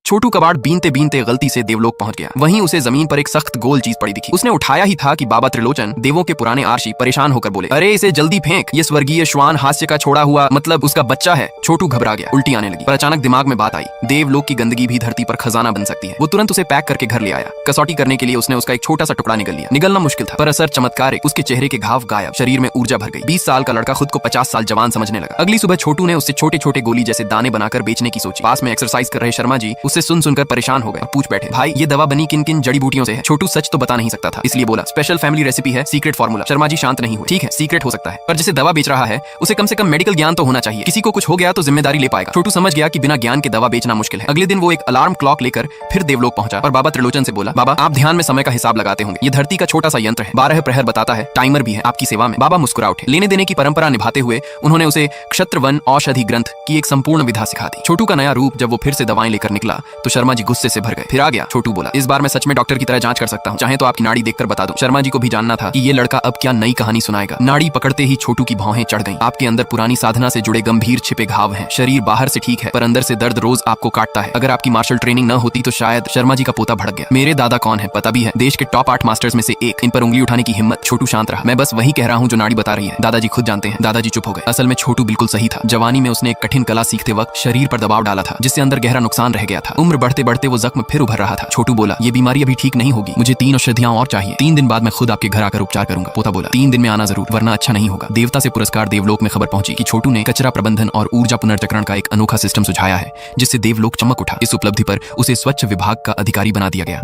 छोटू कबाड़ बीनते बीनते गलती से देवलोक पहुंच गया। वहीं उसे जमीन पर एक सख्त गोल चीज पड़ी दिखी। उसने उठाया ही था कि बाबा त्रिलोचन, देवों के पुराने आर्षी, परेशान होकर बोले, अरे इसे जल्दी फेंक, ये स्वर्गीय श्वान हास्य का छोड़ा हुआ, मतलब उसका बच्चा है। छोटू घबरा गया, उल्टी आने लगी, पर अचानक दिमाग में बात आई, देवलोक की गंदगी भी धरती पर खजाना बन सकती है। वो तुरंत उसे पैक करके घर ले आया। कसौटी करने के लिए उसने उसका एक छोटा सा टुकड़ा निकल लिया। निगलना मुश्किल था, पर असर चमत्कारिक। उसके चेहरे के घाव गायब, शरीर में ऊर्जा भर गई। 20 साल का लड़का खुद को 50 साल जवान समझने लगा। अगली सुबह छोटू ने उससे छोटे छोटे गोली जैसे दाने बनाकर बेचने की सोची। पास में एक्सरसाइज कर रहे शर्मा जी उससे सुनकर परेशान हो गए और पूछ बैठे, भाई ये दवा बनी किन किन जड़ी बूटियों से है? छोटू सच तो बता नहीं सकता था, इसलिए बोला, स्पेशल फैमिली रेसिपी है, सीक्रेट फार्मूला। शर्मा जी शांत नहीं हुए। ठीक है, सीक्रेट हो सकता है, पर जिसे दवा बेच रहा है उसे कम से कम मेडिकल ज्ञान तो होना चाहिए। किसी को कुछ हो गया तो जिम्मेदारी ले पाएगा। छोटू समझ गया कि बिना ज्ञान के दवा बेचना मुश्किल है। अगले दिन वो एक अलार्म क्लॉक लेकर फिर देवलोक पहुंचा और बाबा त्रिलोचन से बोला, बाबा आप ध्यान में समय का हिसाब लगाते होंगे, ये धरती का छोटा सा यंत्र है, 12 प्रहर बताता है, टाइमर भी है, आपकी सेवा में। बाबा मुस्कुरा उठे। लेने देने की परंपरा निभाते हुए उन्होंने उसे क्षत्र वन औषधि ग्रंथ की एक संपूर्ण विधा सिखा दी। छोटू का नया रूप जब वो फिर से दवाएं लेकर निकला तो शर्मा जी गुस्से से भर गए। फिर आ गया, छोटू बोला, इस बार मैं सच में डॉक्टर की तरह जांच कर सकता हूँ, चाहे तो आपकी नाड़ी देखकर बता दूं। शर्मा जी को भी जानना था कि ये लड़का अब क्या नई कहानी सुनाएगा। नाड़ी पकड़ते ही छोटू की भौहें चढ़ गईं। आपके अंदर पुरानी साधना से जुड़े गंभीर छिपे घाव हैं। शरीर बाहर से ठीक है पर अंदर से दर्द रोज आपको काटता है। अगर आपकी मार्शल ट्रेनिंग न होती तो शायद। शर्मा जी का पोता भड़क गया। मेरे दादा कौन है पता भी है, देश के टॉप 8 मास्टर्स में से एक। इन पर उंगली उठाने की हिम्मत। छोटू शांत रहा। मैं बस वही कह रहा हूँ जो नाड़ी बता रही है, दादाजी खुद जानते हैं। दादाजी चुप हो गए। असल में छोटू बिल्कुल सही था। जवानी में उसने एक कठिन कला सीखते वक्त शरीर पर दबाव डाला था, जिससे अंदर गहरा नुकसान रह गया था। उम्र बढ़ते बढ़ते वो जख्म फिर उभर रहा था। छोटू बोला, ये बीमारी अभी ठीक नहीं होगी, मुझे 3 औषधियां और चाहिए। 3 दिन बाद मैं खुद आपके घर आकर उपचार करूंगा। पोता बोला, 3 दिन में आना जरूर, वरना अच्छा नहीं होगा। देवता से पुरस्कार देवलोक में खबर पहुंची कि छोटू ने कचरा प्रबंधन और ऊर्जा पुनर्चक्रण का एक अनोखा सिस्टम सुझाया है, जिससे देवलोक चमक उठा। इस उपलब्धि पर उसे स्वच्छ विभाग का अधिकारी बना दिया गया।